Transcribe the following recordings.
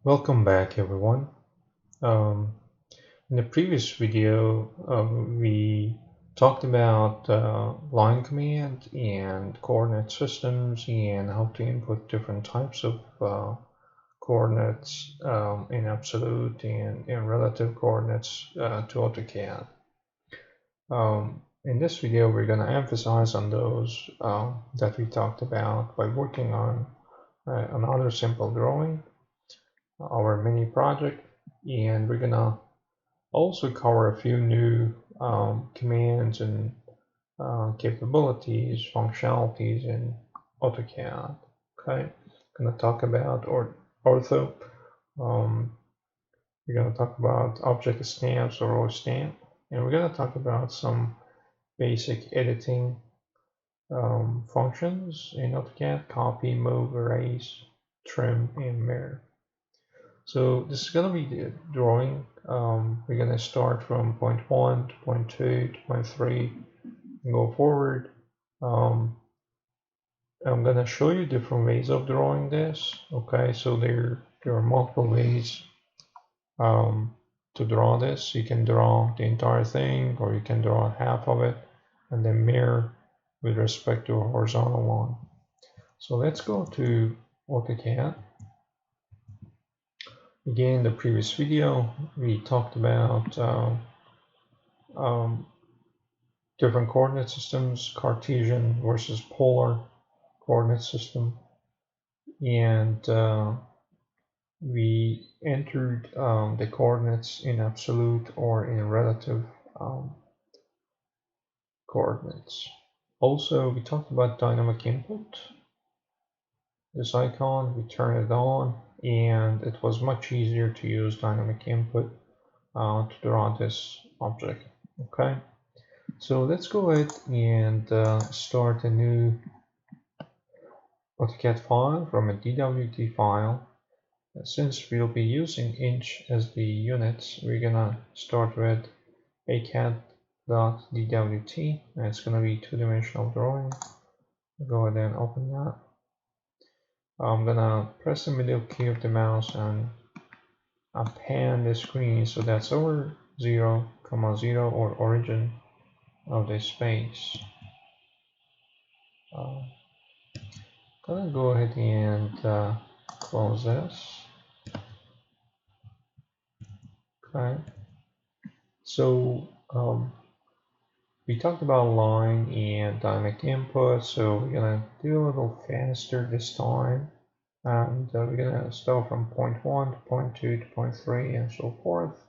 Welcome back, everyone. Um, in the previous video, we talked about line command and coordinate systems and how to input different types of coordinates in absolute and in relative coordinates to AutoCAD. In this video, we're going to emphasize on those that we talked about by working on another simple drawing, our mini project, and we're gonna also cover a few new commands and capabilities, functionalities in AutoCAD. Okay, gonna talk about Ortho. Um, we're gonna talk about object stamps or row stamp, and we're gonna talk about some basic editing functions in AutoCAD: copy, move, erase, trim, and mirror. So this is going to be the drawing. We're going to start from point 1 to point 2 to point 3 and go forward. I'm going to show you different ways of drawing this. Okay, so there are multiple ways to draw this. You can draw the entire thing, or you can draw half of it and then mirror with respect to a horizontal line. So let's go to AutoCAD. Again, in the previous video, we talked about um, different coordinate systems, Cartesian versus polar coordinate system, and we entered the coordinates in absolute or in relative coordinates. Also, we talked about dynamic input. This icon, we turn it on, and it was much easier to use dynamic input to draw this object. Okay. So let's go ahead and start a new AutoCAD file from a DWT file. Since we'll be using inch as the units, we're gonna start with acad.dwt, and it's gonna be two-dimensional drawing. Go ahead and open that. I'm gonna press the middle key of the mouse and pan the screen, so that's our 0, 0 or origin of the space. Gonna go ahead and close this. Okay. So we talked about line and dynamic input, so we're gonna do a little faster this time, and we're gonna start from point 1 to point 2 to point 3 and so forth.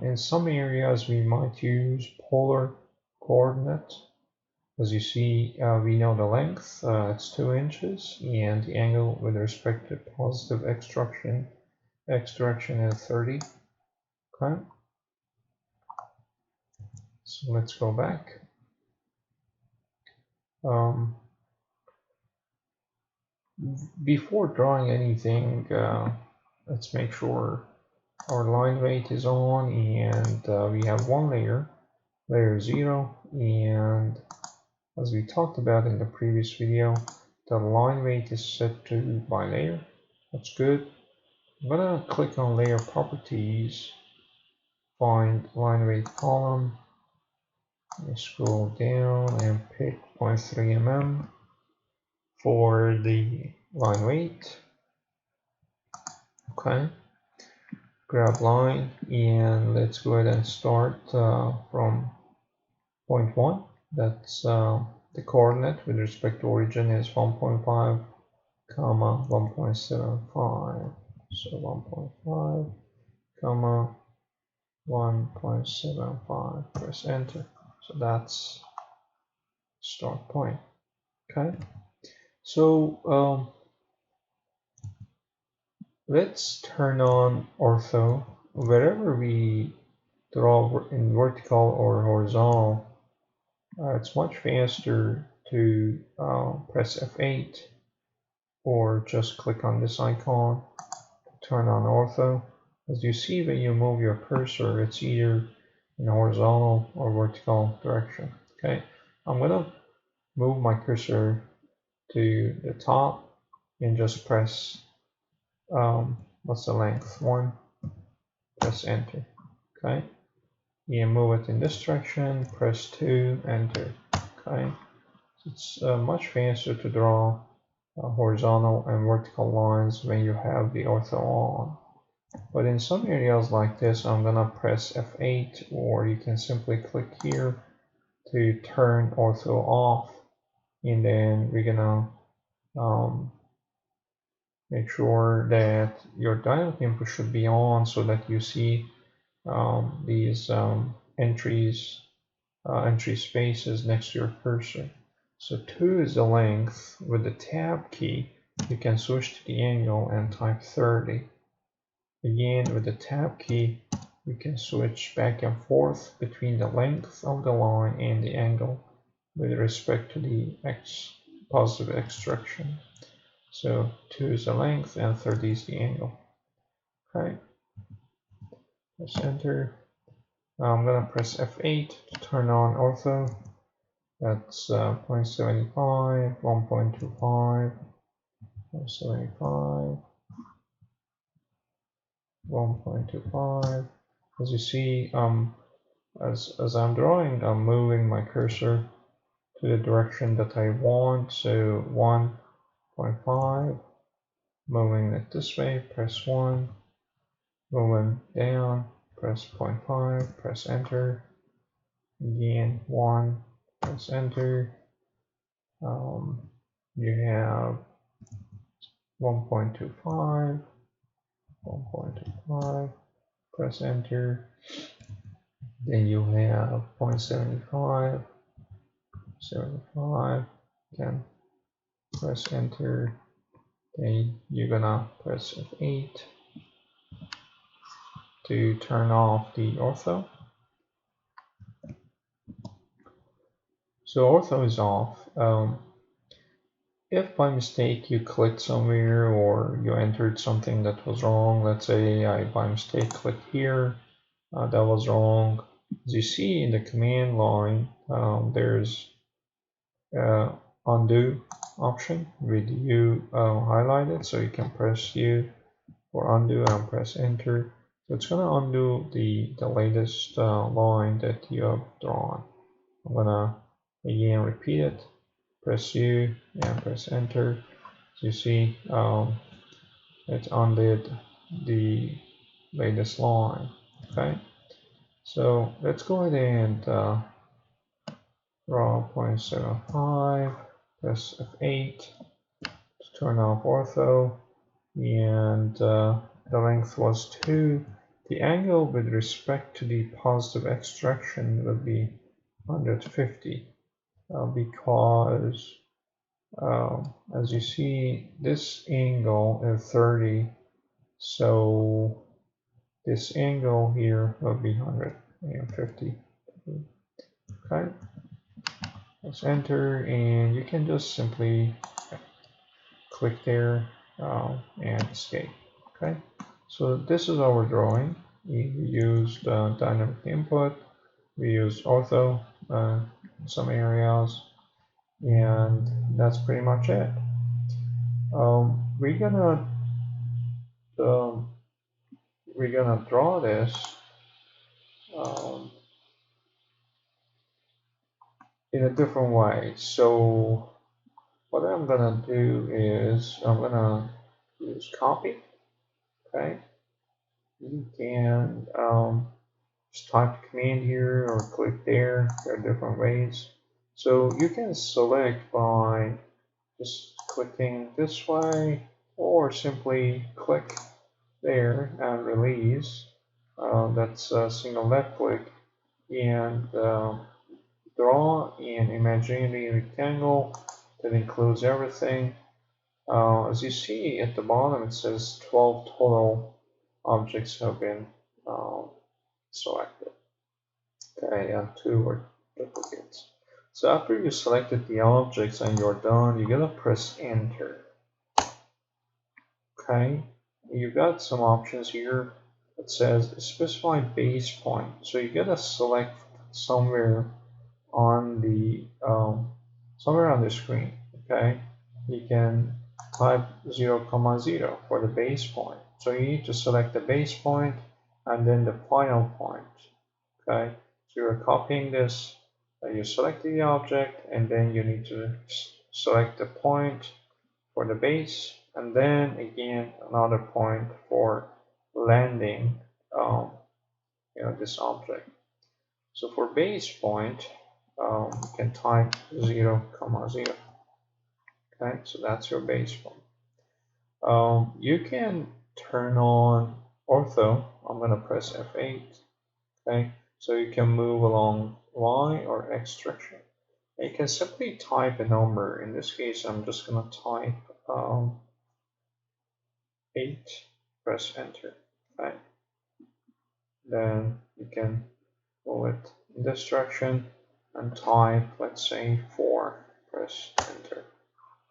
In some areas we might use polar coordinate. As you see, we know the length, it's 2 inches, and the angle with respect to positive extraction is 30. Okay. So let's go back. Before drawing anything, let's make sure our line weight is on, and we have one layer 0, and as we talked about in the previous video, the line weight is set to by layer. That's good. I'm gonna click on layer properties, find line weight column, scroll down and pick 0.3 mm for the line weight. Okay, grab line, and let's go ahead and start from point 1. That's the coordinate with respect to origin is 1.5 comma 1.75. So 1.5 comma 1.75. Press enter. So that's start point. Okay. So let's turn on ortho. Wherever we draw in vertical or horizontal, it's much faster to press F8 or just click on this icon to turn on ortho. As you see, when you move your cursor, it's either in horizontal or vertical direction. Okay, I'm gonna move my cursor to the top and just press What's the length? 1. Press enter. Okay. And move it in this direction. Press 2. Enter. Okay. It's much faster to draw horizontal and vertical lines when you have the ortho on. But in some areas like this, I'm gonna press F8, or you can simply click here to turn ortho off, and then we're gonna make sure that your dynamic input should be on so that you see these entry spaces next to your cursor. So 2 is the length. With the tab key, you can switch to the angle and type 30. Again, with the tab key, you can switch back and forth between the length of the line and the angle with respect to the positive x direction. So 2 is the length and 30 is the angle. Okay, press enter. Now I'm gonna press F8 to turn on ortho. That's 0.75, 1.25, 0.75, 1.25. As you see, as I'm drawing, I'm moving my cursor to the direction that I want. So 1.5, moving it this way, press 1, moving down, press 0.5, press enter. Again, 1, press enter. You have 1.25, 1.25, press enter. Then you have 0.75, 75, again, press enter. Then you're gonna press F8 to turn off the ortho. So ortho is off. If by mistake you clicked somewhere or you entered something that was wrong, let's say I by mistake clicked here, that was wrong. As you see in the command line, there's undo option with U highlighted, so you can press U for undo and press enter. So it's going to undo the latest line that you have drawn. I'm going to again repeat it, press U and press enter. So you see it undid the latest line. Okay, so let's go ahead and draw 0.75, press F8 to turn off ortho, and the length was 2. The angle with respect to the positive x direction would be 150 because as you see, this angle is 30, so this angle here will be 150. Okay, let's enter, and you can just simply click there and escape. Okay, so this is our drawing. We used dynamic input, we used ortho in some areas, and that's pretty much it. We're gonna draw this in a different way. So what I'm gonna do is I'm gonna use copy. Okay, you can just type the command here or click there. There are different ways. So you can select by just clicking this way, or simply click there and release. That's a single left click, and draw an imaginary rectangle that includes everything. As you see at the bottom, it says 12 total objects have been selected. Okay, and 2 were duplicates. So after you selected the objects and you're done, you're gonna press enter. Okay, you've got some options here that says specify base point. So you gotta select somewhere on the screen. Okay, you can type 0, 0 for the base point. So you need to select the base point and then the final point. Okay, so you're copying this, you select the object, and then you need to select the point for the base, and then again another point for landing this object. So for base point, you can type 0, 0. Okay, so that's your base point. You can turn on ortho. I'm gonna press F8. Okay, so you can move along Y or X direction. You can simply type a number. In this case, I'm just gonna type 8. Press enter. Okay, then you can move it in this direction and type, let's say 4. Press enter,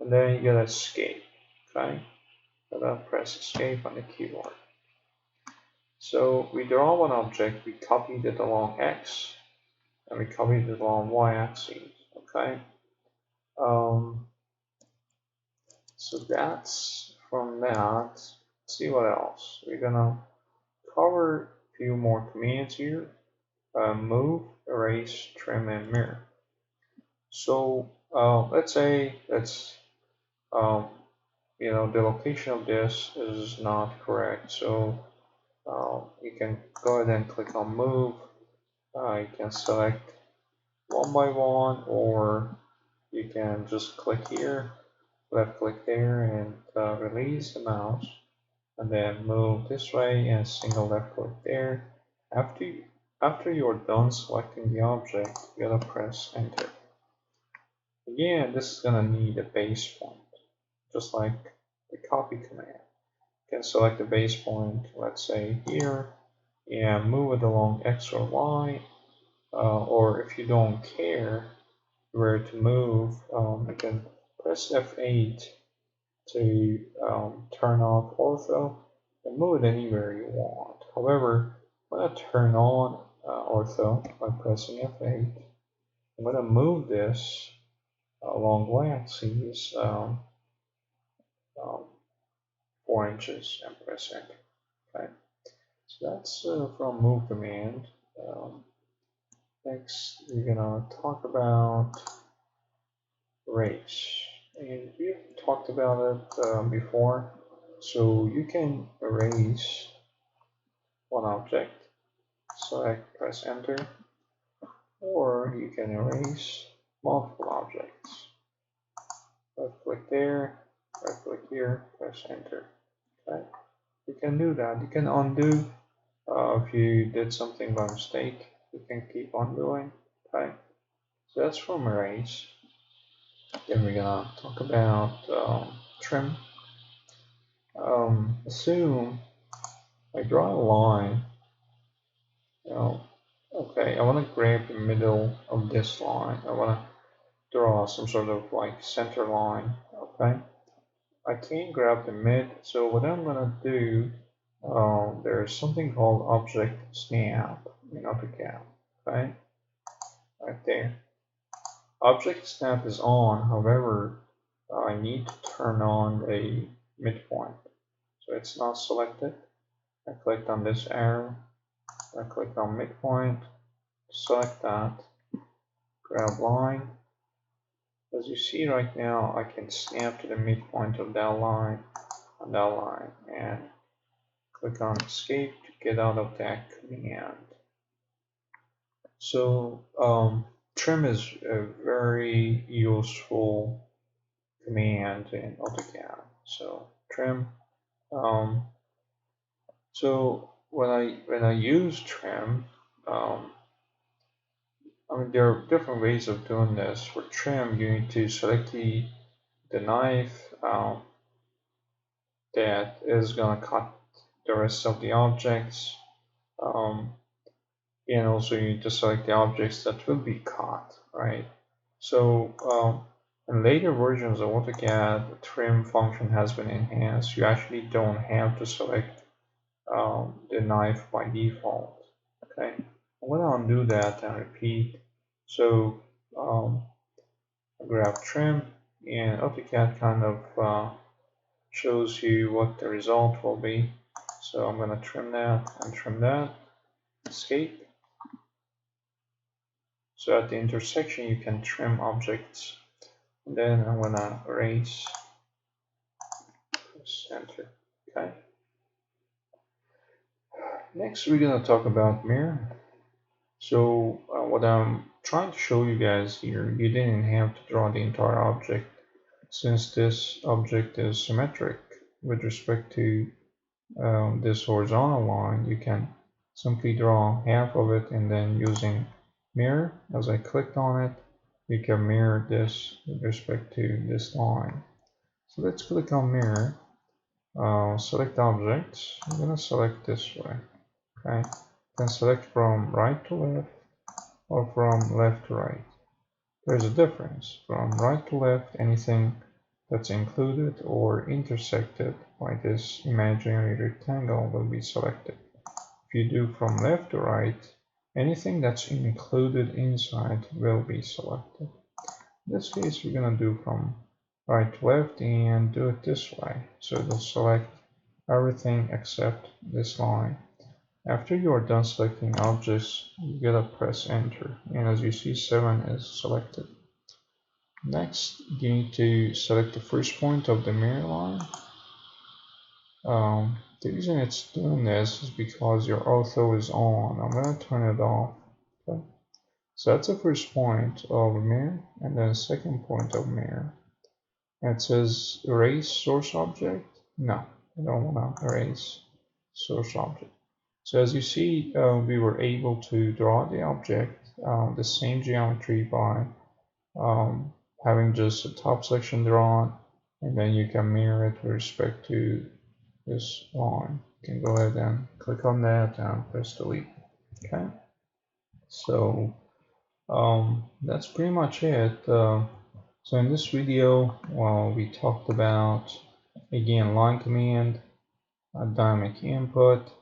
and then you get escape. Okay, so then press escape on the keyboard. So we draw one object, we copied it along X, and we copied it along Y axis. Okay. So that's from that. Let's see what else. We're gonna cover a few more commands here. Move, erase, trim, and mirror. So let's say um, the location of this is not correct. So you can go ahead and click on move. You can select one by one, or you can just click here, left click there, and release the mouse, and then move this way and single left click there. After you're done selecting the object, you gotta press enter. Again, this is gonna need a base point, just like the copy command. You can select the base point, let's say here, and move it along X or Y, or if you don't care where to move, you can press F8 to turn off ortho and move it anywhere you want. However, I'm going to turn on ortho by pressing F8. I'm going to move this along y-axis 4 inches and press enter. Okay, so that's from move command. Next, we're gonna talk about erase, and we've talked about it before. So you can erase one object, select, press enter, or you can erase multiple objects. Left click there, right click here, press enter. Okay, you can do that. You can undo if you did something by mistake. You can keep on doing. Okay, so that's from erase. Then we're gonna talk about trim. Assume I draw a line. Okay, I want to grab the middle of this line. I want to draw some sort of like center line. Okay, I can't grab the mid, so what I'm gonna do, there's something called object snap in AutoCAD. Okay, right there. Object snap is on, however, I need to turn on a midpoint. So it's not selected. I clicked on this arrow. I click on midpoint, select that, grab line. As you see right now, I can snap to the midpoint of that line on that line and click on escape to get out of that command. So trim is a very useful command in AutoCAD. So trim. So when I use trim, I mean, there are different ways of doing this. For trim, you need to select the knife that is going to cut the rest of the objects. And also you need to select the objects that will be cut, right? So in later versions of AutoCAD, the trim function has been enhanced. You actually don't have to select the knife by default, okay? I'm going to undo that and repeat. So grab trim, and AutoCAD kind of shows you what the result will be. So I'm going to trim that and trim that. Escape. So at the intersection you can trim objects. And then I'm going to erase, press enter. Okay. Next we're going to talk about mirror. So what I'm trying to show you guys here, you didn't have to draw the entire object, since this object is symmetric with respect to this horizontal line. You can simply draw half of it, and then using mirror, as I clicked on it, you can mirror this with respect to this line. So let's click on mirror, select objects. I'm going to select this way. Okay, then select from right to left or from left to right. There's a difference. From right to left, anything that's included or intersected by this imaginary rectangle will be selected. If you do from left to right, anything that's included inside will be selected. In this case, we're going to do from right to left and do it this way. So it'll select everything except this line. After you are done selecting objects, you gotta press enter, and as you see, 7 is selected. Next, you need to select the first point of the mirror line. The reason it's doing this is because your Ortho is on. I'm gonna turn it off. Okay. So that's the first point of the mirror, and then second point of mirror. And it says erase source object. No, I don't want to erase source object. So as you see, we were able to draw the object, the same geometry by having just a top section drawn, and then you can mirror it with respect to this line. You can go ahead and click on that and press delete. Okay. So that's pretty much it. So in this video, we talked about, again, line command, dynamic input,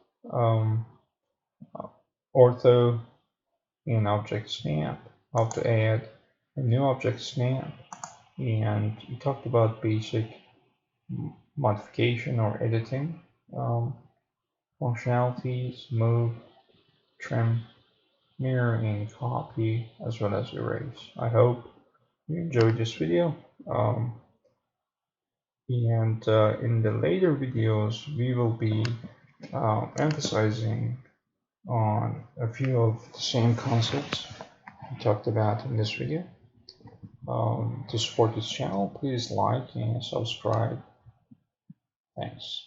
ortho, and object snap, how to add a new object snap, and we talked about basic modification or editing functionalities, move, trim, mirror, and copy, as well as erase. I hope you enjoyed this video, and in the later videos we will be emphasizing on a few of the same concepts we talked about in this video. To support this channel, please like and subscribe. Thanks.